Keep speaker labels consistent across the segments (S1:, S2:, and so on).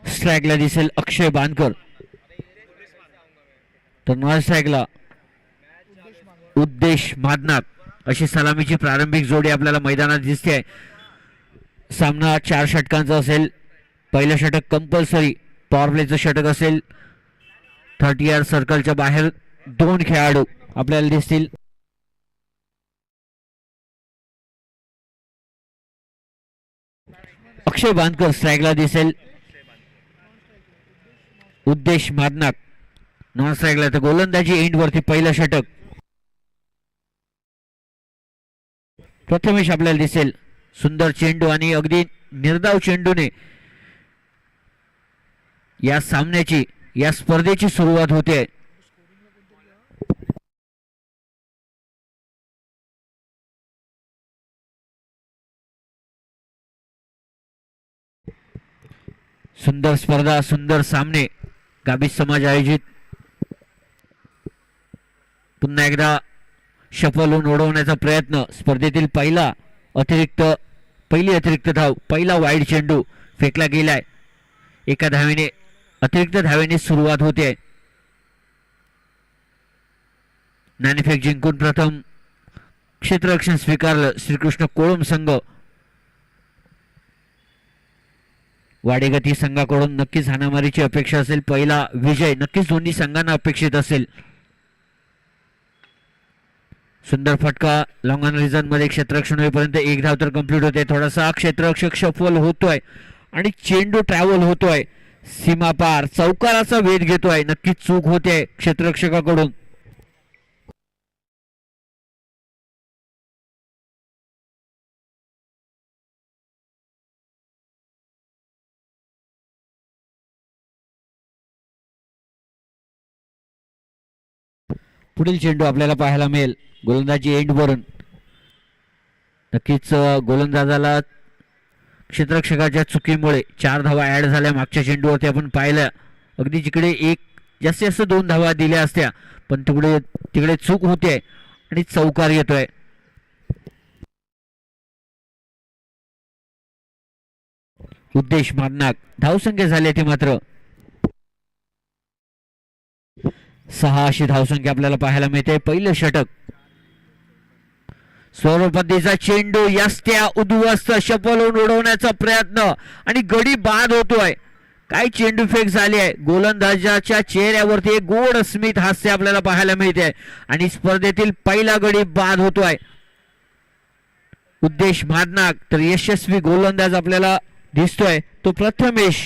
S1: स्ट्राईकला दिसेल अक्षय बांदकर, तर नॉन स्ट्राईकला उद्देश मादनाक. अशी सलामीची प्रारंभिक जोडी आपल्याला मैदानात दिसते. सामना 4 षटकांचा असेल. पहिलं षटक कंपल्सरी पॉवर प्लेचं षटक असेल. 30 यार्ड सर्कलच्या बाहेर 2 खेळाडू आपल्याला दिसतील. अक्षय बांदकर स्ट्राईकला दिसेल. उद्देश मादनाक नॉन स्ट्राईकला. तर गोलंदाजी एंड वरती पहिलं षटक. प्रथमेश आपल्याला दिसेल. सुंदर चेंडू आणि अगदी निर्धाव चेंडूने या सामन्याची या स्पर्धेची सुरुवात होते. सुंदर स्पर्धा, सुंदर सामने गाभित समाज आयोजित. पुन्हा एकदा शफलून उडवण्याचा प्रयत्न. स्पर्धेतील पहिली अतिरिक्त धाव, पहिला वाईड चेंडू फेकला गेलाय. एका धावेने, अतिरिक्त धावेने सुरुवात होते. नाणेफेक जिंकून प्रथम क्षेत्ररक्षण स्वीकारलं श्रीकृष्ण कोळम संघ. वाडेगती संघाकडून नक्कीच हाणामारीची अपेक्षा असेल. पहिला विजय नक्कीच दोन्ही संघांना अपेक्षित असेल. सुंदर फटका लॉंग ऑन रिझन मध्ये क्षेत्ररक्षण होईपर्यंत एक धाव तर कंप्लीट होते. थोडासा क्षेत्ररक्षक सफल होतोय आणि चेंडू ट्रॅव्हल होतोय सीमा पार, चौकाराचा वेध घेतोय. नक्कीच चूक होते क्षेत्ररक्षकाकडून. पुढील चेंडू आपल्याला पाहायला मिळेल गोलंदाजी एंड वरून. नक्कीच गोलंदाजाला क्षेत्ररक्षकाच्या चुकीमुळे 4 धावा ऍड झाल्या. मागच्या चेंडूवरती आपण पाहिलं अगदी जिकडे जास्तीत जास्त 2 धावा दिल्या असत्या, पण तिकडे चूक होते आणि चौकार येतोय. उद्देश मादनाक. धावसंख्या झाली ती मात्र 6 अशी धावसंख्या आपल्याला पाहायला मिळते. पहिलं षटक. सौरभपतीचा चेंडू यस्त्या उद्ध्वस्त शपलून उडवण्याचा प्रयत्न आणि गडी बाद होतोय. काय चेंडू फेक झाली आहे. गोलंदाजाच्या चेहऱ्यावरती एक गोड स्मित हास्य आपल्याला पाहायला मिळते आणि स्पर्धेतील पहिला गडी बाद होतोय. उद्देश मादनाक. तर यशस्वी गोलंदाज आपल्याला दिसतोय तो प्रथमेश.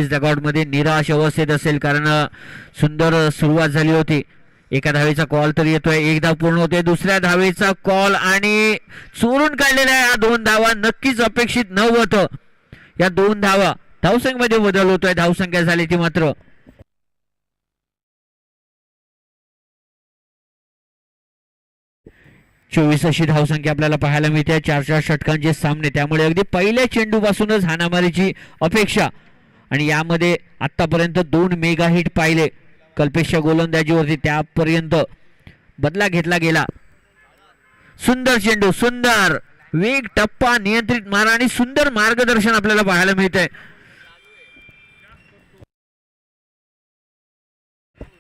S1: रेकॉर्ड मध्ये निराश अवस्थेत असेल, कारण सुंदर सुरुवात झाली होती. एका धावेचा कॉल तर येतोय, एक धाव पूर्ण होते, दुसऱ्या धावेचा कॉल आणि चोरून काढलेल्या या 2 धावा नक्कीच अपेक्षित नव्हतं. या 2 धावा धावसंख्येमध्ये बदल होतोय. धावसंख्या झाली ती मात्र 24 अशी धावसंख्या आपल्याला पाहायला मिळते. 4 षटकांचे सामने, त्यामुळे अगदी पहिल्या चेंडूपासूनच हाणामारीची अपेक्षा. आणि यामध्ये आतापर्यंत 2 मेगा हिट पाहिले कल्पेशच्या गोलंदाजीवरती, त्यापर्यंत बदला घेतला गेला. सुंदर चेंडू, सुंदर वेग, टप्पा, नियंत्रित मारा आणि सुंदर मार्गदर्शन आपल्याला पाहायला मिळतंय.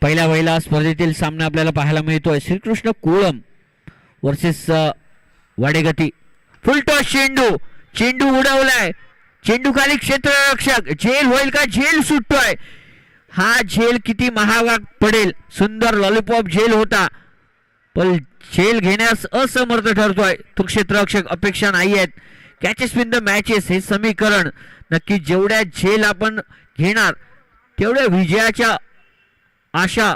S1: पहिल्या स्पर्धेतील सामना आपल्याला पाहायला मिळतोय. श्रीकृष्ण कोळम वर्सेस वाडेगती. फुलटॉस चेंडू, चेंडू उडवलाय, चेंडू खाली क्षेत्ररक्षक, झेल होईल का? झेल सुटतोय. हा झेल किती महागात पडेल. सुंदर लॉलीपॉप झेल होता, पण झेल घेण्यास असमर्थ ठरतोय तो क्षेत्ररक्षक. अपेक्षा नाही आहेत कॅचेस विन द मॅचेस हे समीकरण. नक्की जेवढ्या झेल आपण घेणार तेवढ्या विजयाच्या आशा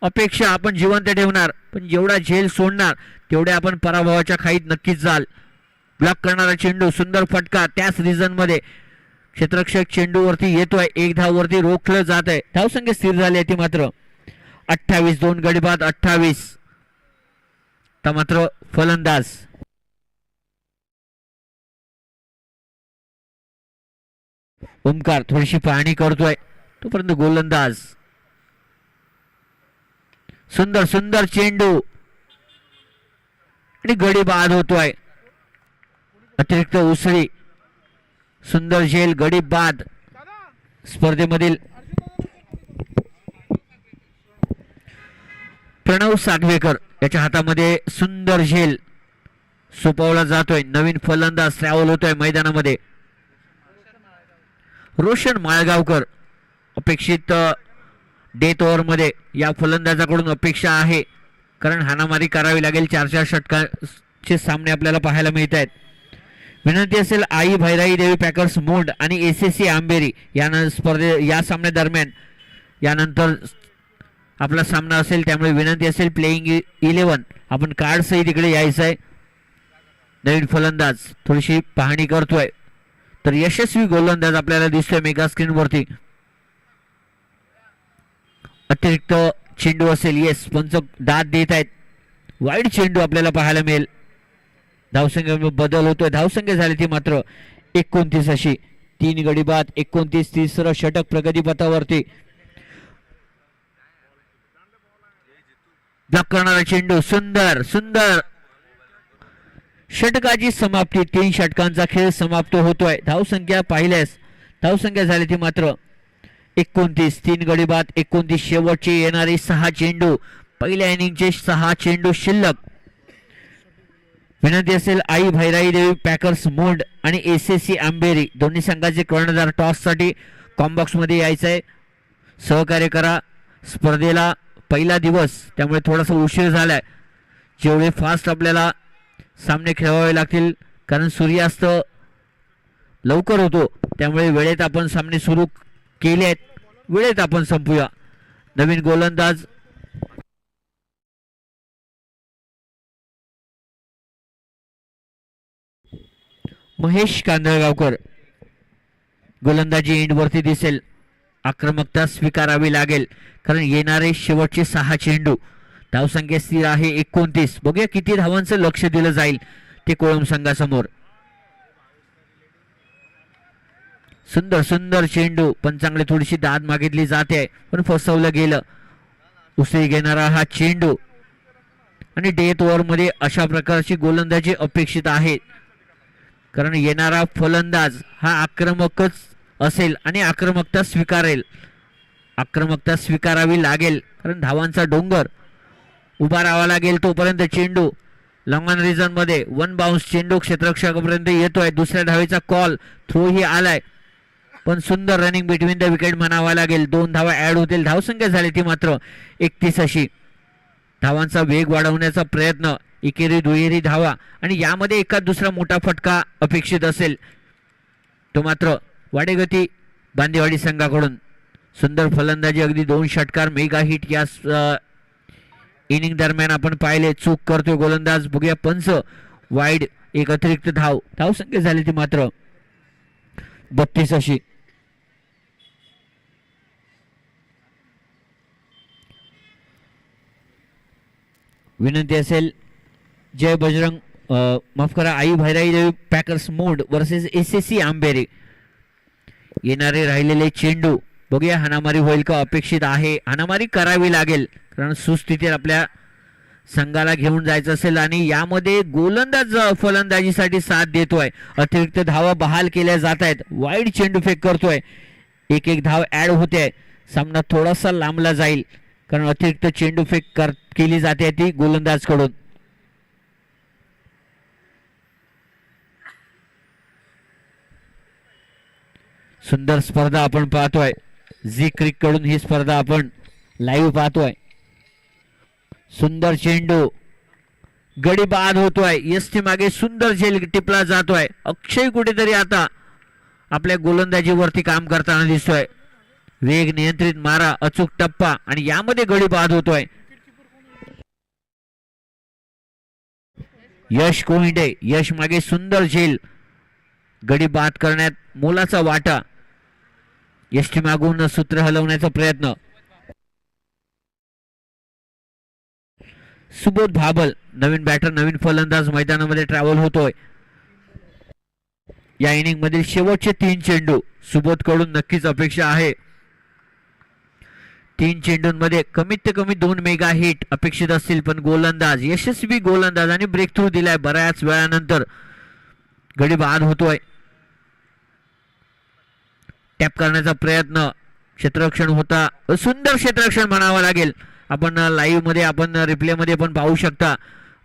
S1: अपेक्षा आपण जिवंत ठेवणार, पण जेवढा झेल सोडणार तेवढ्या आपण पराभवाच्या खाईत नक्कीच जाल. ब्लॉक करणारा चेंडू, सुंदर फटका, त्याच रिझन मध्ये क्षेत्ररक्षक चेंडूवरती येतोय, एक धाव वरती रोखलं जात आहे. धावसंख्या स्थिर झाली आहे ती मात्र 28. 2 गडी बाद 28. तर मात्र फलंदाज ओमकार थोडीशी पाहणी करतोय, तोपर्यंत गोलंदाज. सुंदर सुंदर चेंडू आणि गडी बाद होतोय. अतिरिक्त उसळी, सुंदर झेल, गडी बाद. स्पर्धेमधील प्रणव सागवेकर याच्या हातामध्ये सुंदर झेल सोपवला जातोय. नवीन फलंदाज ट्रॅव्हल होतोय मैदानामध्ये. रोशन माळगावकर अपेक्षित डेथ ओव्हर मध्ये या फलंदाजाकडून अपेक्षा आहे, कारण हाणामारी करावी लागेल. 4 षटकांचे सामने आपल्याला पाहायला मिळत आहेत. विनंती असेल आई भैराई देवी पॅकर्स मोड आणि एसएससी आंबेरी या सामन्यादरम्यान यानंतर आपला सामना असेल, त्यामुळे विनंती असेल प्लेइंग 11 आपण कार्ड सहित इकडे यायचं आहे. नवीन फलंदाज थोडीशी पाहणी करतोय, तर यशस्वी गोलंदाज आपल्याला दिसतोय मेगा स्क्रीन वरती. अतिरिक्त चेंडू असेल, येस, पंच दाद देत आहेत. वाईड चेंडू आपल्याला पाहायला मिळेल. धावसंख्येमध्ये बदल होतोय. धावसंख्या झाली ती मात्र 29 अशी. 3 गडी बाद 29. तिसरं षटक प्रगतीपथावरती. ब्लॉक करणारा चेंडू, सुंदर सुंदर. षटकाची समाप्ती, 3 षटकांचा खेळ समाप्त होतोय. धावसंख्या पाहिल्यास धावसंख्या झाली ती मात्र 29. 3 गडी बाद 29. शेवटचे येणारे 6 चेंडू, पहिल्या इनिंगचे 6 चेंडू शिल्लक. विनंती असेल आई भैराई देवी पॅकर्स मोड आणि एसएससी आंबेरी दोन्ही संघाचे कर्णधार टॉस साठी कॉम्बॉक्स मध्ये यायचं आहे. सहकार्य करा. स्पर्धेला पहिला दिवस, त्यामुळे थोडासा उशीर झालाय. जेवढे फास्ट आपल्याला सामने खेळवावे लागतील, कारण सूर्यास्त लवकर होतो, त्यामुळे वेळेत आपण सामने सुरू केले आहेत, वेळेत आपण संपूया. नवीन गोलंदाज महेश कांदळगावकर. गोलंदाजी एंड वरती दिसेल. आक्रमकता स्वीकारावी लागेल, कारण येणारे शेवटचे 6 चेंडू. धावसंख्या स्थिर आहे 29. बघूया किती धावांचं लक्ष दिलं जाईल ते कोळम संघासमोर. सुंदर सुंदर चेंडू, पण चांगली थोडीशी दाद मागितली जाते, पण फसवलं गेलं. उसळी घेणारा हा चेंडू आणि डेथ ओव्हर मध्ये अशा प्रकारची गोलंदाजी अपेक्षित आहे, कारण येणारा फलंदाज हा आक्रमकच असेल आणि आक्रमकता स्वीकारेल. आक्रमकता स्वीकारावी लागेल, कारण धावांचा डोंगर उभा राहावा लागेल. तोपर्यंत चेंडू लॉंग ऑन रिजन मध्ये 1 बाउन्स चेंडू क्षेत्ररक्षकापर्यंत येतोय. दुसऱ्या धावेचा कॉल, थ्रो ही आलाय, पण सुंदर रनिंग बिटवीन द विकेट म्हणावा लागेल. 2 धावा ऍड होतील. धावसंख्या झाली ती मात्र 31 अशी. धावांचा वेग वाढवण्याचा प्रयत्न, एकेरी दुहेरी धावा आणि यामध्ये एखाद दुसरा मोठा फटका अपेक्षित असेल, तो मात्र वाडेगती बांदेवाडी संघाकडून. सुंदर फलंदाजी, अगदी 2 षटकार, मेगा हिट या इनिंग दरम्यान आपण पाहिले. चूक करतोय गोलंदाज, बघूया पंच. वाईड, एक अतिरिक्त धाव संख्या झाली ती मात्र 32 अशी. विनंती असेल जय बजरंग माफ करा आई भैराई देवी पॅकर्स मोड वर्सेस एसएससी आंबेरी. येणारे राहिलेले चेंडू, बघूया हाणामारी होईल का, अपेक्षित आहे. हाणामारी करावी लागेल कारण सुस्थितीत आपल्या संघाला घेऊन जायचं असेल आणि यामध्ये गोलंदाज फलंदाजीसाठी साथ देतोय. अतिरिक्त धावा बहाल केल्या जात आहेत. वाईड चेंडू फेक करतोय, एक धाव ऍड होते. सामना थोडासा लांबला जाईल कारण अतिरिक्त चेंडू फेक केली जाते ती गोलंदाज कडून. सुंदर स्पर्धा आपण पाहतोय. झी क्रिक कडून ही स्पर्धा आपण लाईव्ह पाहतोय. सुंदर चेंडू, गडी बाद होतोय. एसटी मागे सुंदर झेल टिपला जातोय. अक्षय कुठेतरी आता आपल्या गोलंदाजीवरती काम करताना दिसतोय. वेग नियंत्रित मारा, अचूक टप्पा आणि यामध्ये गडी बाद होतोय. यश कोहिंडे, यश मागे सुंदर झेल, गडी बाद करण्यात मोलाचा वाटा. एसटी मागून सूत्र हलवण्याचा प्रयत्न. सुबोध भाबल, नवीन बॅटर, नवीन फलंदाज मैदानामध्ये ट्रॅव्हल होतोय. या इनिंग मधील शेवटचे 3 चेंडू सुबोध कडून नक्कीच अपेक्षा आहे. 3 चेंडूंमध्ये कमीत ते कमी 2 मेगा हिट अपेक्षित असतील, पण गोलंदाज, यशस्वी गोलंदाज आणि ब्रेक थ्रू दिलाय बऱ्याच वेळानंतर. गडी बाद होतोय. टॅप करण्याचा प्रयत्न, क्षेत्ररक्षण होता. सुंदर क्षेत्ररक्षण म्हणावं लागेल. आपण लाईव्ह मध्ये, आपण रिप्ले मध्ये पण पाहू शकता.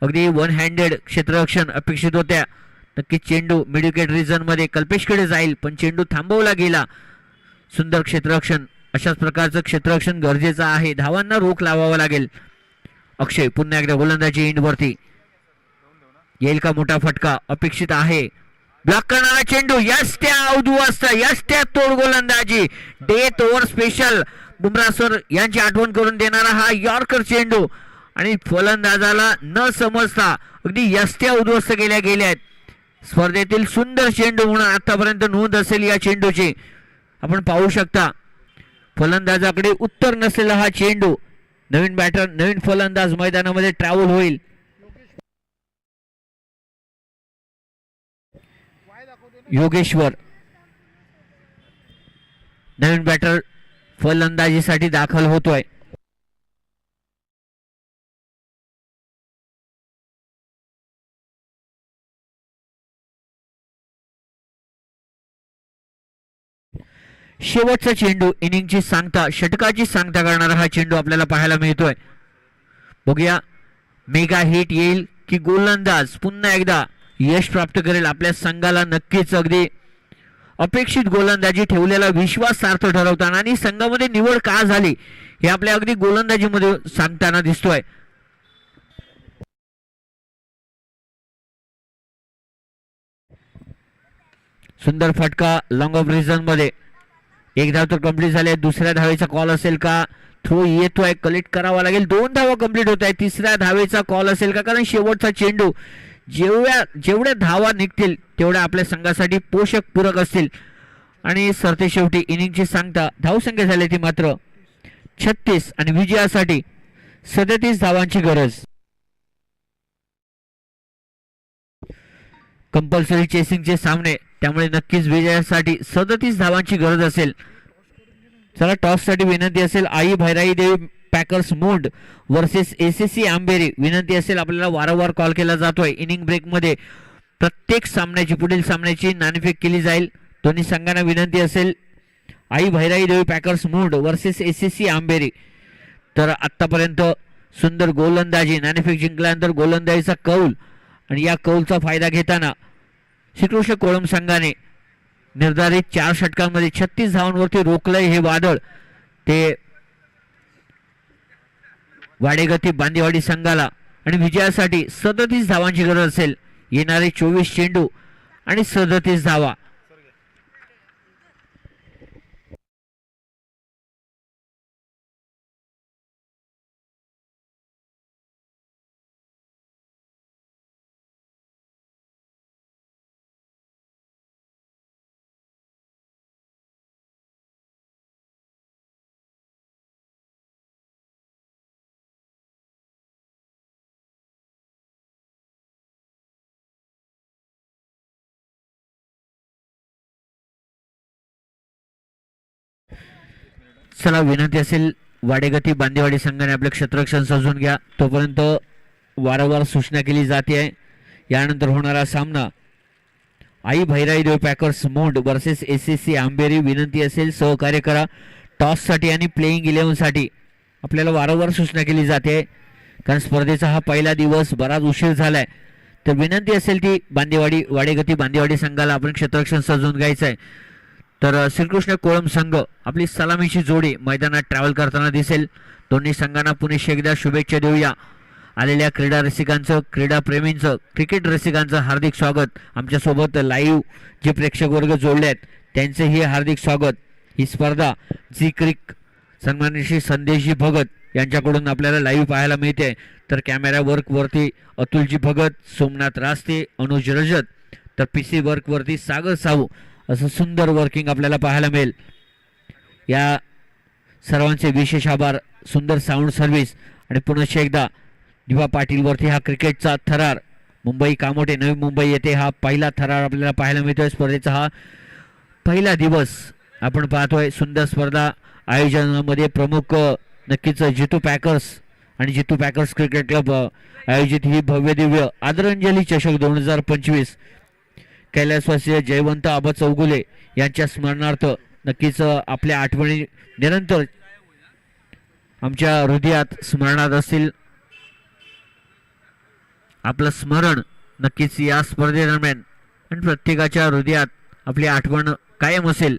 S1: अगदी 1 हँडेड क्षेत्ररक्षण अपेक्षित होत्या. नक्कीच चेंडू मिड विकेट रिजन मध्ये कल्पेशकडे जाईल, पण चेंडू थांबवला गेला. सुंदर क्षेत्ररक्षण, अशाच प्रकारचं क्षेत्ररक्षण गरजेचं आहे. धावांना रोख लावावा लागेल. अक्षय पुन्हा एकदा गोलंदाजी एंड वरती येईल का मोठा फटका अपेक्षित आहे. ब्लॉक करणारा चेंडू, यश त्या उद्ध्वस्त, यश त्या तोड गोलंदाजी. Death over special Bumrah sir यांची आठवण करून देणारा हा यॉर्कर चेंडू आणि फलंदाजाला न समजता अगदी यस्त्या उद्ध्वस्त केल्या गेल्या आहेत. स्पर्धेतील सुंदर चेंडू म्हणून आतापर्यंत नोंद असेल या चेंडूची. आपण पाहू शकता फलंदाजाकडे उत्तर नसलेला हा चेंडू. नवीन बॅटर, नवीन फलंदाज मैदानामध्ये ट्रॅव्हल होईल. योगेश्वर नवीन बॅटर फलंदाजीसाठी दाखल होतोय. शेवटचा चेंडू, इनिंगची सांगता, षटकाची सांगता करणारा हा चेंडू आपल्याला पाहायला मिळतोय. बघूया मेगा हिट येईल की गोलंदाज पुन्हा एकदा यश प्राप्त करेल. आपल्या संघाला नक्कीच अगदी अपेक्षित गोलंदाजी, ठेवलेला विश्वास सार्थ ठरवताना आणि संघामध्ये निवड का झाली हे आपल्या अगदी गोलंदाजीमध्ये सांगताना दिसतोय. सुंदर फटका लॉंग ऑफ रिजन मध्ये. एक धाव तर कंप्लीट झाली. दुसऱ्या धावेचा कॉल असेल का, थ्रो येतोय, कलेक्ट करावा लागेल. 2 धावा कंप्लीट होत आहे. तिसऱ्या धावेचा कॉल असेल का, कारण शेवटचा चेंडू, जेवढ्या धावा निघतील तेवढ्या आपल्या संघासाठी पोषक पूरक असतील. आणि सरते शेवटी इनिंगची सांगता. धावसंख्या झाली ती मात्र 36 आणि विजयासाठी 37 धावांची गरज. कंपल्सरी चेसिंगचे सामने, त्यामुळे नक्कीच विजयासाठी 37 धावांची गरज असेल. चला टॉस साठी विनंती असेल आई भैराई देवी पॅकर्स मोड वर्सेस एसएससी आंबेरी. विनंती असेल आपल्याला, वारंवार कॉल केला जातोय. इनिंग ब्रेक मध्ये प्रत्येक सामन्याची, पुढील सामन्याची नाणेफेक केली जाईल. दोन्ही संघांना विनंती असेल आई भैराई देवी पॅकर्स मोड वर्सेस एसएससी आंबेरी. तर आतापर्यंत सुंदर गोलंदाजी, नाणेफेक जिंकल्यानंतर गोलंदाजीचा कौल आणि या कौलचा फायदा घेताना श्रीकृष्ण कोळम संघाने निर्धारित 4 षटकांमध्ये 36 धावांवरती रोखलंय हे वादळ. ते वाडेगती बांदेवाडी संघाला आणि विजयासाठी 37 धावांची गरज असेल. येणारे 24 चेंडू आणि 37 धावा. चला विनंती असेल वाडेगती बांदेवाडी संघाने आपले क्षेत्ररक्षण सजवून घ्या, तोपर्यंत वारंवार सूचना केली जाते आहे. यानंतर होणारा सामना आई भैराई देव पॅकर्स मोंड वर्सेस एसएससी आंबेरी. विनंती असेल सहकार्य करा. टॉससाठी आणि प्लेइंग 11साठी आपल्याला वारंवार सूचना केली जाते, कारण स्पर्धेचा हा पहिला दिवस बराच उशीर झालाय. तर विनंती असेल ती बांदेवाडी वाडेगती बांदेवाडी संघाला आपण क्षेत्ररक्षण सजवून घ्यायचं आहे. तर श्रीकृष्ण कोळम संघ आपली सलामीची जोडी मैदानात ट्रॅव्हल करताना दिसेल. दोन्ही संघांना पुन्हा एकदा शुभेच्छा देऊया. आलेल्या क्रीडा रसिकांचं, क्रीडा प्रेमींचं, क्रिकेट रसिकांचं हार्दिक स्वागत. आमच्यासोबत लाईव्ह जे प्रेक्षक वर्ग जोडले आहेत त्यांचंही हार्दिक स्वागत. ही स्पर्धा जी क्रिक सन्माननीय श्री संदेशजी भगत यांच्याकडून आपल्याला लाईव्ह पाहायला मिळते. तर कॅमेरा वर्कवरती अतुलजी भगत, सोमनाथ रास्ते, अनुज रजत, तर पीसी वर्कवरती सागर साहू, असं सुंदर वर्किंग आपल्याला पाहायला मिळेल. या सर्वांचे विशेष आभार. सुंदर साऊंड सर्व्हिस आणि पुन्हा एकदा दिवा पाटीलवरती हा क्रिकेटचा थरार. मुंबई कामोठे नवी मुंबई येथे हा पहिला थरार आपल्याला पाहायला मिळतोय. स्पर्धेचा हा पहिला दिवस आपण पाहतोय. सुंदर स्पर्धा आयोजनामध्ये प्रमुख नक्कीच जितू पॅकर्स आणि जितू पॅकर्स क्रिकेट क्लब आयोजित ही भव्य दिव्य आदरांजली चषक 2025 कैलासवासी जयवंत आबा चौगुले यांच्या स्मरणार्थ नक्कीच आपल्या आठवणी निरंतर आमच्या हृदयात स्मरणात असतील. आपलं स्मरण नक्कीच या स्पर्धेदरम्यान आणि प्रत्येकाच्या हृदयात आपली आठवण कायम असेल.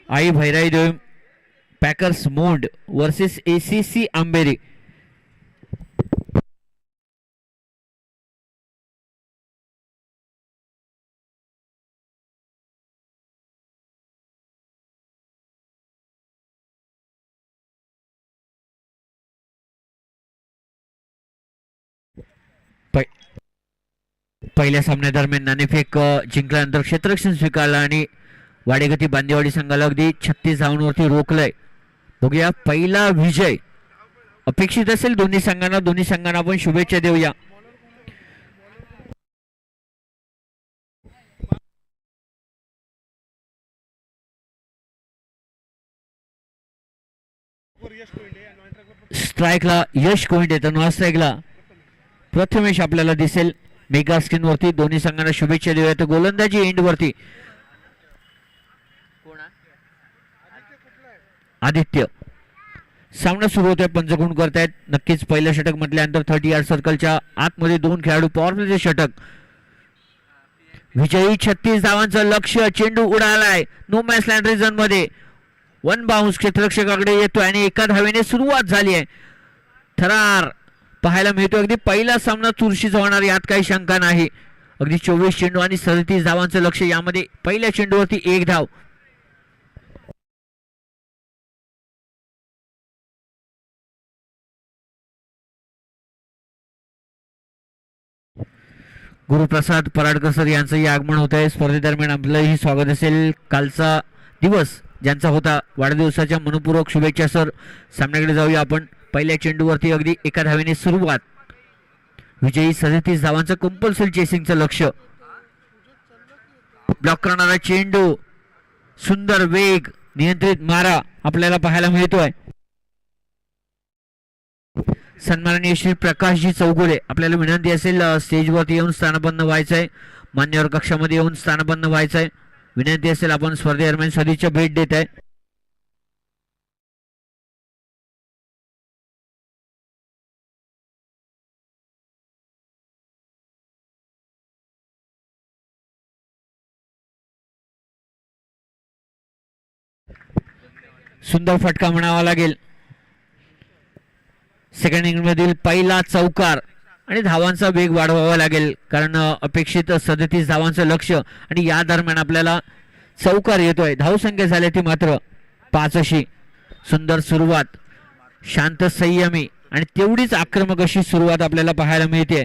S1: आई भैराई देव पॅकर्स मोंड वर्सेस एसीसी आंबेरी. पहिल्या सामन्यादरम्यान नाणेफेक जिंकल्यानंतर क्षेत्ररक्षण स्वीकारलं आणि वाडेगती बांदेवाडी संघाला अगदी 36 धावांवरती रोखलंय. बघूया पहिला विजय अपेक्षित असेल दोन्ही संघांना आपण शुभेच्छा देऊया. स्ट्राईकला यश कोइंडे तर नॉन स्ट्राईकला प्रथमेश आपल्याला दिसेल. मेगा स्क्रीन वरती दोन्ही संघांना शुभेच्छा देऊया. तर गोलंदाजी एंड वरती आदित्य. सामना सुरू होतोय, पंचगुण करतायत. नक्कीच पहिलं षटक म्हटल्यानंतर 30 यार्ड सर्कलच्या आतमध्ये दोन खेळाडू पॉवर प्लेचे षटक. विजयी 36 धावांचं लक्ष्य. चेंडू उडालाय नो मॅच लँड रिजन मध्ये. वन बाउन्स क्षेत्ररक्षकाकडे येतोय आणि एका धावेने सुरुवात झाली आहे. थरार पाहायला मिळतो. अगदी पहिला सामना चुरशीचा होणार यात काही शंका नाही. अगदी 24 चेंडू आणि 37 धावांचं लक्ष्य. यामध्ये पहिल्या चेंडूवरती एक धाव. गुरुप्रसाद पराडकर सर यांचंही आगमन होत आहे. स्पर्धेदरम्यान आपलंही स्वागत असेल. कालचा दिवस ज्यांचा होता वाढदिवसाच्या मनपूर्वक शुभेच्छा सर. सामन्याकडे जाऊया आपण. पहिल्या चेंडूवरती अगदी एका धावेने सुरुवात. विजयी 37 धावांचं कंपल्सरी चेसिंगचं लक्ष्य. ब्लॉक करणारा चेंडू, सुंदर वेग, नियंत्रित मारा आपल्याला पाहायला मिळतोय. सन्माननीय श्री प्रकाशजी चौगुले आपल्याला विनंती असेल स्टेजवरती येऊन स्थानबद्ध व्हायचंय. मान्यवर कक्षामध्ये येऊन स्थानबद्ध व्हायचंय. विनंती असेल आपण स्पर्धेदरम्यान सदिच्छा भेट देत आहे. सुंदर फटका म्हणावा लागेल. सेकंड इनिंग मधील पहिला चौकार आणि धावांचा वेग वाढवावा लागेल, कारण अपेक्षित 37 धावांचं लक्ष्य आणि या दरम्यान आपल्याला चौकार येतोय. धावसंख्या झाली ती मात्र 5 अशी. सुंदर सुरुवात, शांत संयमी आणि तेवढीच आक्रमक अशी सुरुवात आपल्याला पाहायला मिळते.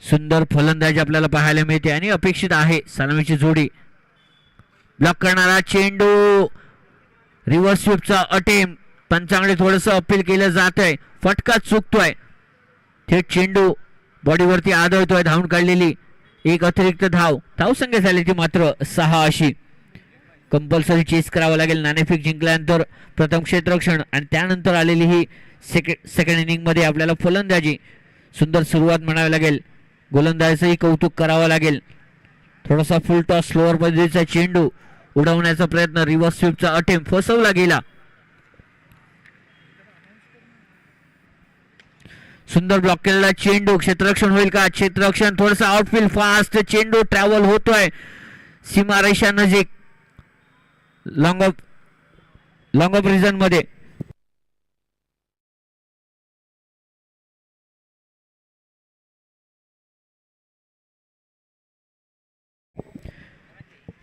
S1: सुंदर फलंदाजी आपल्याला पाहायला मिळते आणि अपेक्षित आहे सलामीची जोडी. ब्लॉक करणारा चेंडू, रिव्हर्स स्वीपचा अटेम्प्ट, पंचांकडे थोडंसं अपील केलं जात आहे. फटका चुकतोय, थेट चेंडू बॉडीवरती आदळतोय. धावून काढलेली एक अतिरिक्त धाव संख्या झाली ती मात्र 6 अशी. कंपल्सरी चेस करावं लागेल नाणेफेक जिंकल्यानंतर प्रथम क्षेत्ररक्षण आणि त्यानंतर आलेली ही सेकंड इनिंग मध्ये आपल्याला फलंदाजी. सुंदर सुरुवात म्हणावी लागेल, गोलंदाजीचंही कौतुक करावं लागेल. थोडासा फुल टॉस स्लोअर पद्धतीचा चेंडू उडवण्याचा प्रयत्न, रिव्हर्स स्वीपचा अटेम्प्ट फसवला गेला. सुंदर ब्लॉक केलेला चेंडू, क्षेत्ररक्षण होईल का? क्षेत्ररक्षण, थोडंसं आउटफील्ड फास्ट, चेंडू ट्रॅव्हल होतोय सीमारेषा नजीक, लॉंग ऑफ रिझन मध्ये.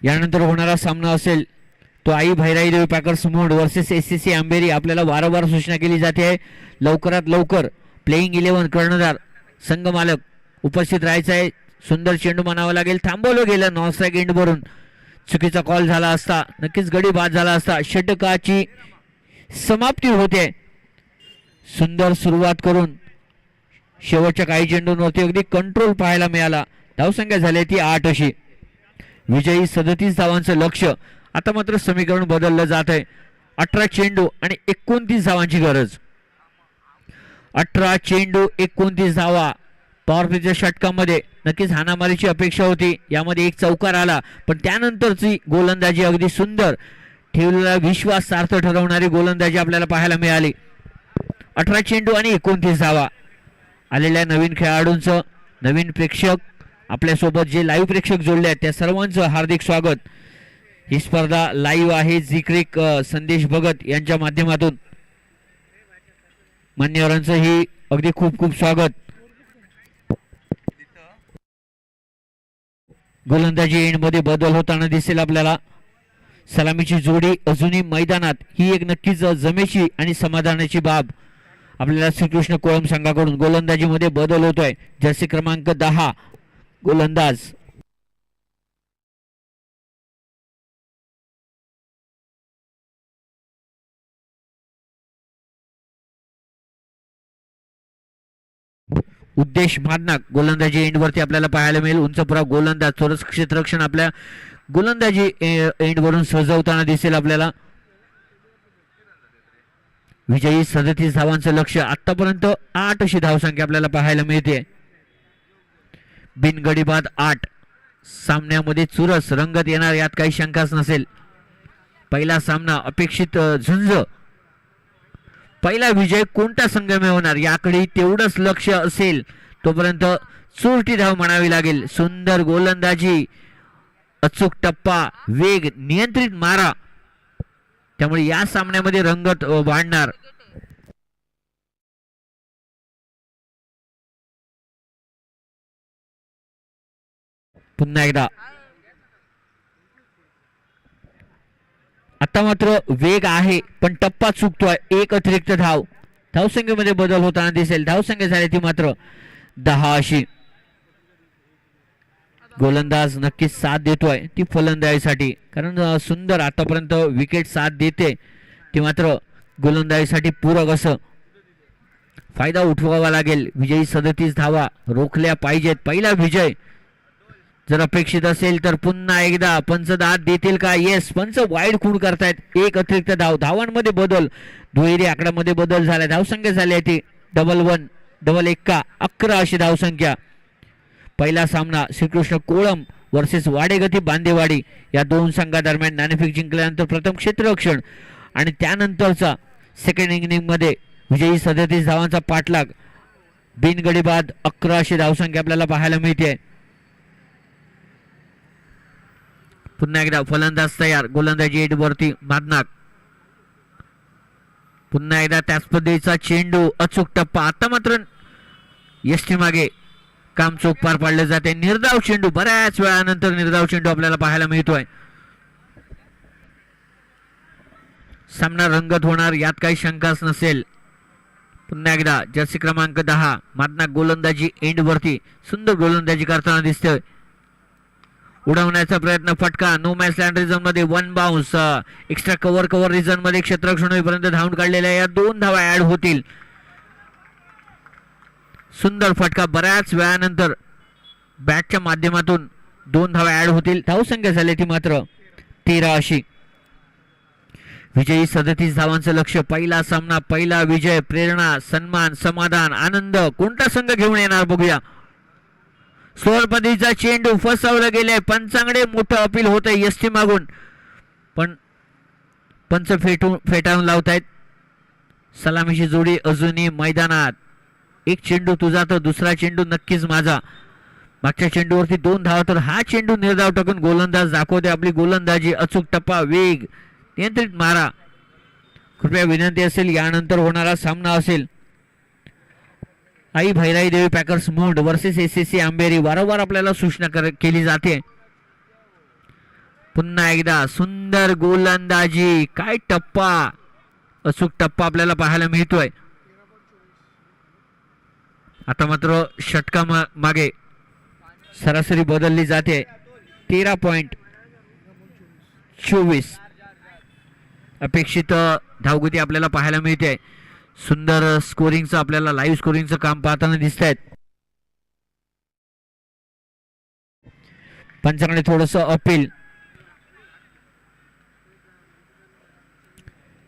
S1: यानंतर होणारा सामना असेल तो आई भैराई देवी पॅकर्स मोड वर्सेस SCC आंबेरी. आपल्याला वारंवार सूचना केली जाते लवकरात लवकर प्लेइंग 11 कर्णधार संघ मालक उपस्थित राहायचा आहे. सुंदर चेंडू म्हणावा लागेल, थांबवलं गेलं नॉन स्ट्राईक एंड वरून. चुकीचा कॉल झाला असता नक्कीच गडी बाद झाला असता. षटकाची समाप्ती होते. सुंदर सुरुवात करून शेवटच्या काही चेंडूंवरती अगदी कंट्रोल पाहायला मिळाला. धावसंख्या झाली ती 8 अशी. विजयी 37 धावांचं लक्ष. आता मात्र समीकरण बदललं जात आहे. 18 चेंडू आणि 29 धावांची गरज. 18 चेंडू 29 धावा. पॉवर प्लेच्या षटकामध्ये नक्कीच हाणामारीची अपेक्षा होती. यामध्ये एक चौकार आला, पण त्यानंतरची गोलंदाजी अगदी सुंदर, ठेवलेला विश्वास सार्थ ठरवणारी गोलंदाजी आपल्याला पाहायला मिळाली. 18 चेंडू आणि 29 धावा. आलेल्या नवीन खेळाडूंचं, नवीन प्रेक्षक आपल्यासोबत जे लाईव्ह प्रेक्षक जोडले आहेत त्या सर्वांचं हार्दिक स्वागत. ही स्पर्धा लाईव्ह आहे झी क्रिक संदेश भगत यांच्या माध्यमातून. मान्यवरांचं ही अगदी खूप खूप स्वागत. गोलंदाजी एंड मध्ये बदल होताना दिसेल आपल्याला. सलामीची जोडी अजूनही मैदानात, ही एक नक्कीच जमेची आणि समाधानाची बाब आपल्याला श्रीकृष्ण कोळम संघाकडून. गोलंदाजी मध्ये बदल होतोय. जर्सी क्रमांक 10 गोलंदाज उद्देश मादनाक गोलंदाजी एंड वरती आपल्याला पाहायला मिळेल. उंचपुरा गोलंदाज, थोडंच क्षेत्ररक्षण आपल्या गोलंदाजी एंड वरून सजवताना दिसेल आपल्याला. विजयी 37 धावांचं लक्ष. आतापर्यंत 8 अशी धावसंख्या आपल्याला पाहायला मिळते. बिनगडीबाद 8. सामन्यामध्ये चुरस रंगत येणार यात काही शंकाच नसेल. पहिला सामना अपेक्षित झुंज. पहिला विजय कोणता संघ मिळवणार याकडे तेवढंच लक्ष असेल. तोपर्यंत चोरटी धाव म्हणावी लागेल. सुंदर गोलंदाजी, अचूक टप्पा, वेग, नियंत्रित मारा, त्यामुळे या सामन्यामध्ये रंगत वाढणार. पुन्हा एकदा आता मात्र वेग आहे पण टप्पा चुकतोय. एक अतिरिक्त धावसंख्येमध्ये बदल होताना दिसेल. धावसंख्या झाली ती मात्र 10 अशी. गोलंदाज नक्कीच साथ देतोय ती फलंदाजीसाठी, कारण सुंदर आतापर्यंत विकेट साथ देते ती मात्र गोलंदाजीसाठी पूरक असं. फायदा उठवावा लागेल. विजयी 37 धावा रोखल्या पाहिजेत. पहिला विजय जर अपेक्षित असेल तर पुन्हा एकदा पंच दाद देतील का? येस, पंच वाईड खूण करतायत. एक अतिरिक्त धावांमध्ये बदल, दुहेरी आकड्यामध्ये बदल झाला. धावसंख्या झाली आहे ती 11 11 अशी धावसंख्या. पहिला सामना श्रीकृष्ण कोळम वर्सेस वाडेगती बांदेवाडी या दोन संघादरम्यान नाणेफेक जिंकल्यानंतर प्रथम क्षेत्ररक्षण आणि त्यानंतरचा सेकंड इनिंग मध्ये विजयी 37 धावांचा पाठलाग. बिनगडीबाद 11 अशी धावसंख्या आपल्याला पाहायला मिळते. पुन्हा एकदा फलंदाज तयार. गोलंदाजी एंड वरती मादनाक. पुन्हा एकदा त्याच पद्धतीचा चेंडू, अचूक टप्पा. आता मात्र यष्टी मागे काम चोख पार पाडले जाते. निर्धाव चेंडू, बऱ्याच वेळानंतर निर्धाव चेंडू आपल्याला पाहायला मिळतोय. सामना रंगत होणार यात काही शंकाच नसेल. पुन्हा एकदा जर्सी क्रमांक 10 मादना गोलंदाजी एंड वरती सुंदर गोलंदाजी करताना दिसतोय. उडवण्याचा प्रयत्न, फटका, नो मॅच लँड रिझन मध्ये 1 बाउन्स. एक्स्ट्रा कव्हर रिझन मध्ये क्षेत्ररक्षण होईपर्यंत धावून काढलेल्या या 2 धावा ऍड होतील. सुंदर फटका, बऱ्याच वेळानंतर बॅटच्या माध्यमातून 2 धावा ऍड होतील. धावसंख्या झाली ती मात्र 13 अशी. विजयी 37 धावांचं लक्ष. पहिला सामना, पहिला विजय. प्रेरणा, सन्मान, समाधान, आनंद कोणता संघ घेऊन येणार बघूया. सोळपदीचा चेंडू फसवला गेलाय. पंचांकडे मोठं अपील होत आहे यष्टी मागून, पण पंच फेटाळून लावतायत. सलामीची जोडी अजूनही मैदानात. एक चेंडू तुझा तर दुसरा चेंडू नक्कीच माझा. मागच्या चेंडूवरती 2 धावा, तर हा चेंडू निर्धाव टाकून गोलंदाज दाखवते आपली गोलंदाजी. अचूक टप्पा, वेग, नियंत्रित मारा. कृपया विनंती असेल, यानंतर होणारा सामना असेल आई भैराई देवी पॅकर्स मोड वर्सेस एसएससी आंबेरी. वारंवार आपल्याला सूचना केली जाते. पुन्हा एकदा सुंदर गोलंदाजी, काय टप्पा, अचूक टप्पा आपल्याला पाहायला मिळतोय. आता मात्र षटका मागे सरासरी बदलली जाते. 13.24 अपेक्षित धावगती आपल्याला पाहायला मिळते. सुंदर स्कोरिंगचं आपल्याला लाईव्ह स्कोरिंगचं काम पाहताना दिसत आहेत. पंचांकडे थोडस अपील.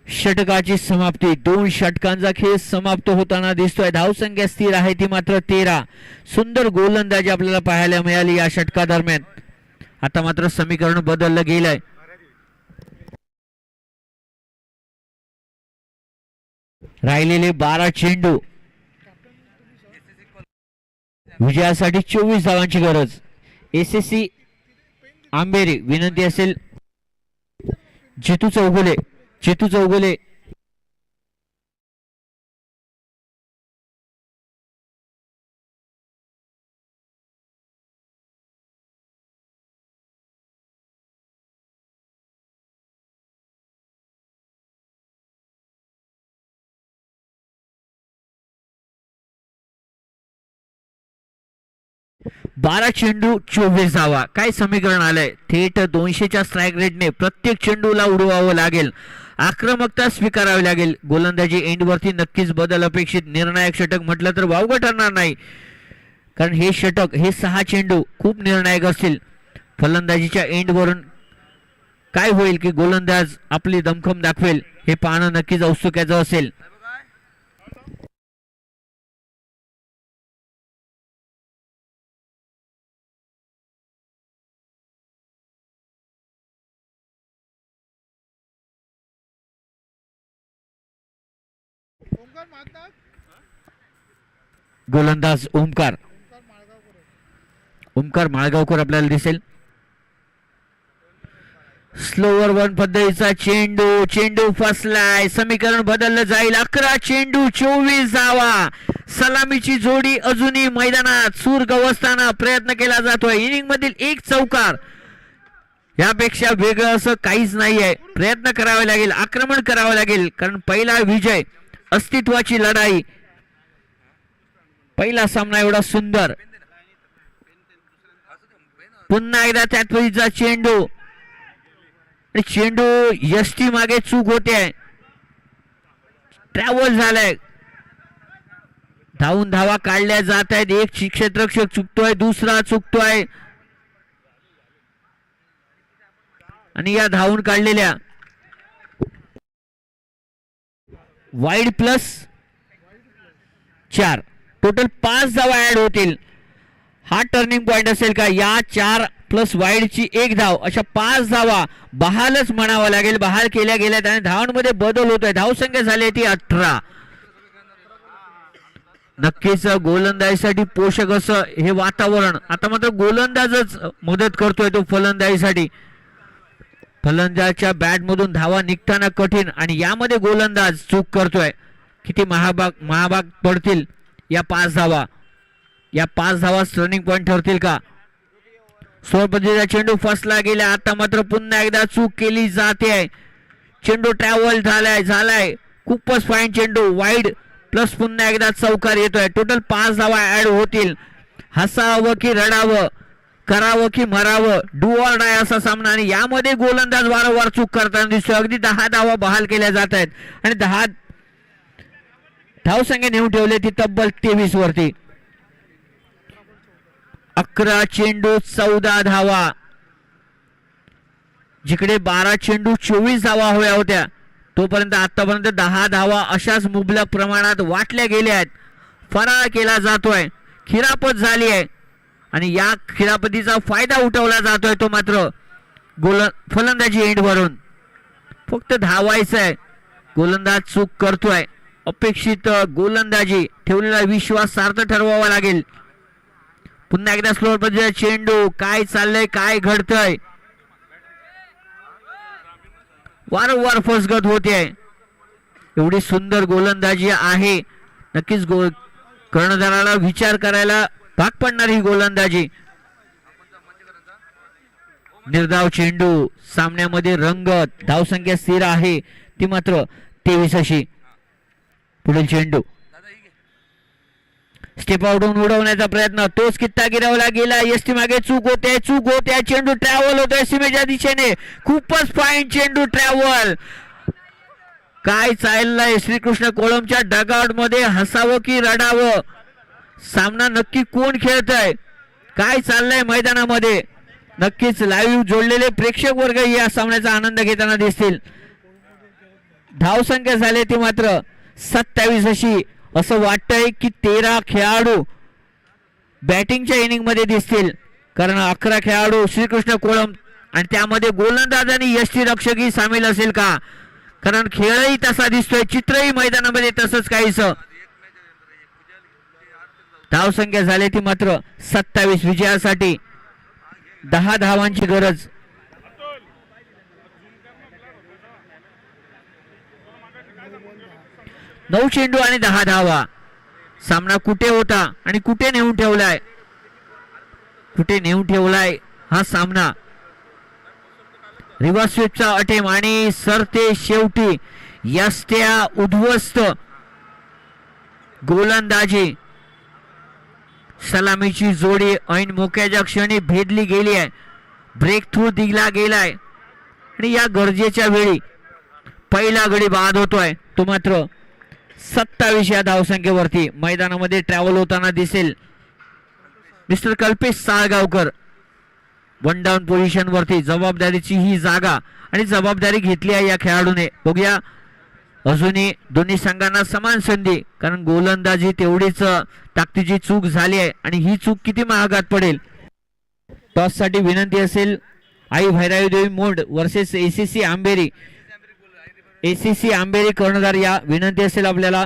S1: षटकाची समाप्ती. 2 षटकांचा खेळ समाप्त होताना दिसतोय. धावसंख्या स्थिर आहे ती मात्र 13. सुंदर गोलंदाजी आपल्याला पाहायला मिळाली या षटका दरम्यान. आता मात्र समीकरण बदललं गेलंय. राहिलेले 12 चेंडू. विजयासाठी 24 धावांची गरज. एसएससी आंबेरी विनंती असेल, जेतू चौगुले बारा चेंडू 24 धावा. काय समीकरण आलंय. थेट 200च्या स्ट्राईक रेटने प्रत्येक चेंडूला उडवावं लागेल. आक्रमकता स्वीकारावी लागेल. गोलंदाजी एंडवरती नक्कीच बदल अपेक्षित. निर्णायक षटक म्हटलं तर वावगं ठरणार नाही, कारण हे षटक, हे 6 चेंडू खूप निर्णायक असतील. फलंदाजीच्या एंडवरून काय होईल, की गोलंदाज आपली दमखम दाखवेल, हे पाहणं नक्कीच औत्सुक्याचं असेल. गोलंदाज ओमकार माळगावकर आपल्याला दिसेल. स्लोवर 1 पद्धतीचा चेंडू फसलाय. समीकरण बदललं जाईल. 11 चेंडू 24 धावा. सलामीची जोडी अजूनही मैदानात. सूर गवसताना प्रयत्न केला जातोय. इनिंग मधील 1 चौकार, यापेक्षा वेगळं असं काहीच नाहीये. प्रयत्न करावे लागेल, आक्रमण करावे लागेल, कारण पहिला विजय, अस्तित्वाची लढाई. पहिला सामना एवढा सुंदर. पुन्हा एकदा त्याच पद्धतीचा चेंडू यष्टी मागे चूक होते. ट्रॅव्हल झालाय. धावून धावा काढल्या जात आहेत. एक क्षेत्ररक्षक चुकतोय, दुसरा चुकतोय, आणि या धावून काढलेल्या वाईड +4 टोटल 5 धावा ऍड होतील. हा टर्निंग पॉइंट असेल का? या 4 प्लस वाईडची 1 धाव, अशा 5 धावा बहालच म्हणावं लागेल. बहाल केल्या गेल्यात आणि धावांमध्ये बदल होतोय. धावसंख्या झाली ती 18. नक्कीच गोलंदाजीसाठी पोषक असं हे वातावरण. आता मात्र गोलंदाजच मदत करतोय तो फलंदाजीसाठी. फलंदाजाच्या बॅट मधून धावा निघताना कठीण, आणि यामध्ये गोलंदाज चूक करतोय. किती महाभाग पडतील या 5 धावा. या 5 धावा टर्निंग पॉइंट ठरतील का? सोळपतीचा चेंडू फसला गेला. आता मात्र पुन्हा एकदा चूक केली जाते. चेंडू ट्रॅव्हल झालाय खूपच फाईन चेंडू वाईड प्लस पुन्हा एकदा चौकार येतोय. टोटल 5 धावा ऍड होतील. हसावं की रडावं, करावं की मरावं, डू ऑर डाय असा सामना आणि यामध्ये गोलंदाज वारंवार चूक करताना दिसतोय. अगदी 10 धावा बहाल केल्या जात आहेत आणि 10 धावसंख्या नेऊन ठेवले ती तब्बल 23 वरती. 11 चेंडू 14 धावा, जिकडे 12 चेंडू 24 धावा हव्या होत्या तोपर्यंत आतापर्यंत 10 धावा अशाच मुबलक प्रमाणात वाटल्या गेल्या आहेत. फरार केला जातोय, खिरापत झाली आहे आणि या खिरापतीचा फायदा उठवला जातोय तो मात्र फलंदाजी एंड वरून. फक्त धावायचं आहे, गोलंदाज चूक करतोय. अपेक्षित गोलंदाजी, ठेवलेला विश्वास सार्थ ठरवावा लागेल. पुन्हा एकदा स्लोअर पद्धतीचा चेंडू, काय चाललंय, काय घडतंय, वारंवार फसगत होते. एवढी सुंदर गोलंदाजी आहे, नक्कीच कर्णधाराला विचार करायला भाग पडणार ही गोलंदाजी. निर्धाव चेंडू, सामन्यामध्ये रंगत, धावसंख्या स्थिर आहे ती मात्र 23 अशी. पुढील चेंडू स्टेप आउटहून उडवण्याचा प्रयत्न, तोच कित्ता गिरवला गेला. एसटी मागे चूक होते, चेंडू ट्रॅव्हल होतोय सीमेच्या दिशेने. खूपच फाईन चेंडू ट्रॅव्हल. काय चाललंय श्रीकृष्ण कोळमच्या डगआउट मध्ये, हसावं की रडावं, सामना नक्की कोण खेळतय, काय चाललंय मैदानामध्ये. नक्कीच लाईव्ह जोडलेले प्रेक्षक वर्ग या सामन्याचा आनंद घेताना दिसतील. धावसंख्या झाली ती मात्र 27 अशी. असं वाटतंय की 13 खेळाडू बॅटिंगच्या इनिंग मध्ये दिसतील, कारण 11 खेळाडू श्रीकृष्ण कोळम आणि त्यामध्ये गोलंदाज आणि यष्टीरक्षकही सामील असेल का, कारण खेळही तसा दिसतोय, चित्रही मैदानामध्ये तसंच काहीच. धावसंख्या झाली ती मात्र 27. विजयासाठी 10 धावांची गरज. नऊ चेंडू आणि 10 धावा. सामना कुठे होता आणि कुठे नेऊन ठेवलाय हा सामना. रिव्हर्स स्वीपचा अटेम आणि सरते शेवटी यष्ट्या उद्ध्वस्त. गोलंदाजी, सलामीची जोडी ऐन मोक्याच्या क्षणी भेदली गेली आहे, ब्रेक थ्रू दिला गेलाय आणि या गरजेच्या वेळी पहिला गडी बाद होतोय तो मात्र 27 या धावसंख्येवरती. मैदानामध्ये ट्रॅव्हल होताना दिसेल mister Kalpesh Salgaonkar. 1 down position वरती जबाबदारीची ही जागा आणि जबाबदारी घेतली आहे या खेळाडूने. बघूया अजूनही दोन्ही संघांना समान संधी, कारण गोलंदाजी तेवढीच ताकदीची चूक झाली आहे आणि ही चूक किती महागात पडेल. टॉस साठी विनंती असेल आई भैरावी देवी मोड versus ACC Amberi. ACC Amberi कर्णधार या विनंती असेल आपल्याला.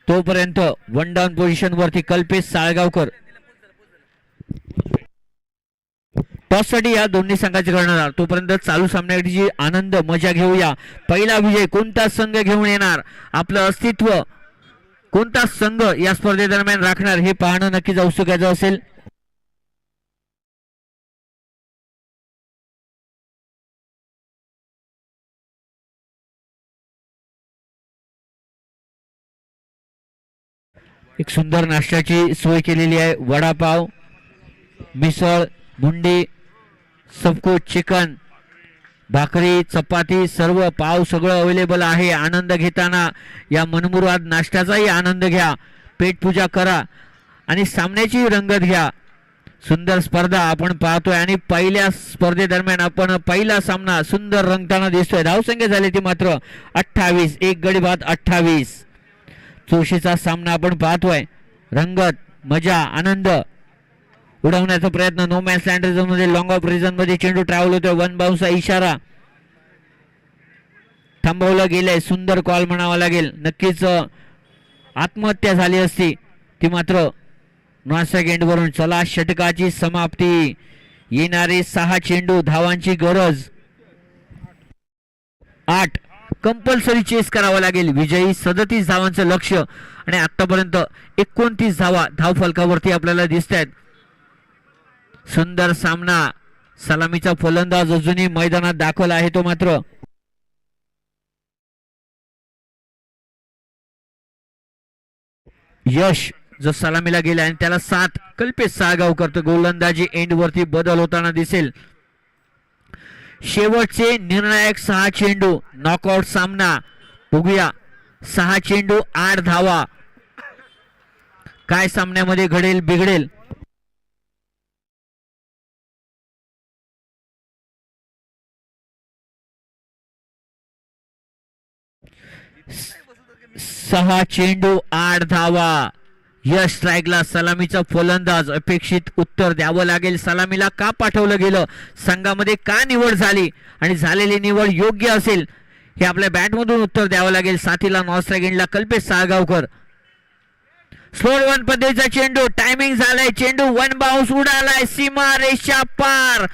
S1: तोपर्यंत 1 डाऊन पोझिशन वरती कल्पेश साळगावकर. टॉस साठी या दोन्ही संघाचे कर्णधार. तोपर्यंत चालू सामन्याची आनंद मजा घेऊया. पहिला विजय कोणता संघ घेऊन येणार, आपलं अस्तित्व कोणता संघ या स्पर्धेदरम्यान राखणार हे पाहणं नक्कीच औत्सुक्याचं असेल. एक सुंदर नाश्त्याची सोय केलेली आहे. वडापाव, मिसळ, मुंडी, सबकुछ, चिकन, भाकरी, चपाती, सर्व पाव सगळं अवेलेबल आहे. आनंद घेताना या मनमुराद नाश्त्याचाही आनंद घ्या, पेटपूजा करा आणि सामन्याची रंगत घ्या. सुंदर स्पर्धा आपण पाहतोय आणि पहिल्या स्पर्धेदरम्यान आपण पहिला सामना सुंदर रंगताना दिसतोय. धावसंख्या झाली ती मात्र 28. एक गडी बाद 28. चोशीचा सामना आपण पाहतोय. रंगत, मजा, आनंद उडवण्याचा प्रयत्न. नो मॅच लँड झोन मध्ये लॉंग ऑफ रिजन मध्ये चेंडू ट्रॅव्हल होतोय. 1 बाउन्सचा इशारा थांबवलं गेलंय. सुंदर कॉल म्हणावा लागेल. नक्कीच आत्महत्या झाली असती ती मात्र नॉन सेकंड वरून. चला षटकाची समाप्ती. येणारे 6 चेंडू, धावांची गरज 8. कंपल्सरी चेस करावं लागेल. विजयी 37 धावांचं लक्ष आणि आतापर्यंत 29 धावा धाव फलकावरती आपल्याला दिसत आहेत. सुंदर सामना सलामीचा फलंदाज अजूनही मैदानात दाखल आहे तो मात्र यश जो सलामीला गेला आणि त्याला 7 कल्पेश साळगावकर तर गोलंदाजी एंड वरती बदल होताना दिसेल. शेवटचे निर्णायक 6 चेंडू नॉकआउट सामना बघूया. 6 चेंडू 8 धावा. काय सामन्यामध्ये घडेल बिघडेल. सहा चेंडू 8 धावा. यश स्ट्राईकला. सलामीचा फलंदाज. अपेक्षित उत्तर द्यावं लागेल. सलामीला का पाठवलं गेलं, संघामध्ये का निवड झाली आणि झालेली निवड योग्य असेल हे आपल्या बॅटमधून उत्तर द्यावं लागेल. साथीला नॉन स्ट्राईक एंडला कल्पेश साळगावकर. स्लोअर वन पद्धतीचा चेंडू. टायमिंग झालाय. चेंडू 1 बाउन्स उडालाय. सीमा रेषा पार.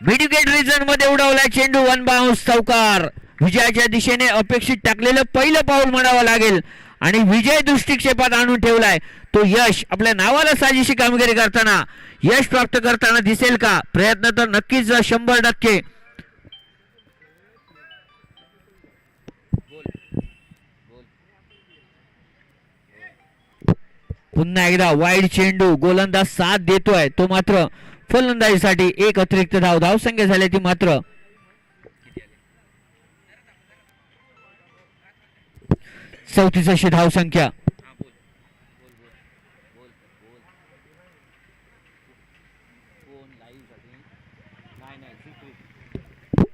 S1: मिडविकेट रिजन मध्ये उडवलाय चेंडू. 1 बाउन्स. चौकार. विजयाच्या दिशेने अपेक्षित टाकलेलं पहिलं पाऊल म्हणावं लागेल आणि विजय दृष्टिक्षेपात आणून ठेवलाय तो यश. आपल्या नावाला साजेशी कामगिरी करताना यश प्राप्त करताना दिसेल का. प्रयत्न तर नक्कीच 100%. पुन्हा एकदा वाईड चेंडू. गोलंदाज साथ देतोय तो मात्र फलंदाजीसाठी 1 अतिरिक्त धाव. धावसंख्या झाली ती मात्र 34 अशी धावसंख्या.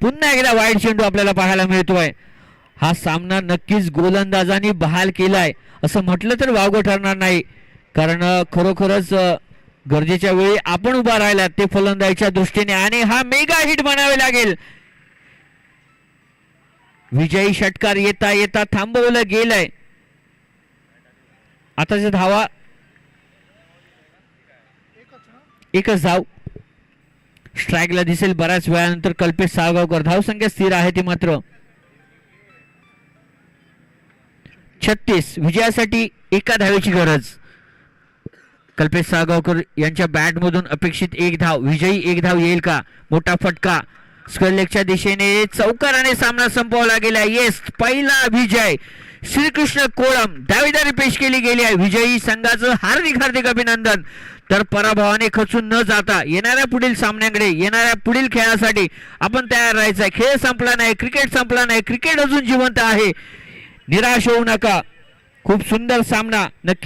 S1: पुन्हा एकदा वाईड चेंडू आपल्याला पाहायला मिळतोय. हा सामना नक्कीच गोलंदाजांनी बहाल केलाय असं म्हटलं तर वावगं ठरणार नाही, कारण खरोखरच गरजेच्या वेळी आपण उभा राहिला ते फलंदाजीच्या दृष्टीने आणि हा मेगा हिट म्हणावे लागेल. विजयी षटकार येता येता थांबवलं गेलंय. आताच्या धावा एकच धाव. स्ट्राईकला दिसेल बऱ्याच वेळानंतर कल्पेश साळगावकर. धावसंख्या स्थिर आहे ती मात्र 36. विजयासाठी 1 धावेची गरज. कल्पेश साळगावकर यांच्या बॅट मधून अपेक्षित 1 धाव. विजयी 1 धाव येईल का. मोठा फटका. स्क्वेअरलेगच्या दिशेने चौकाराने सामना संपवला गेला. येस, पहिला विजय. श्रीकृष्ण कोळम दावेदारी पेश केली गेली आहे. विजयी संघाचं हार्दिक हार्दिक अभिनंदन. तर पराभवाने खचून न जाता येणाऱ्या पुढील सामन्याकडे, येणाऱ्या पुढील खेळासाठी आपण तयार राहायचं आहे. खेळ संपला नाही, क्रिकेट संपला नाही, क्रिकेट अजून जिवंत आहे. निराश होऊ नका. खूप सुंदर सामना नक्की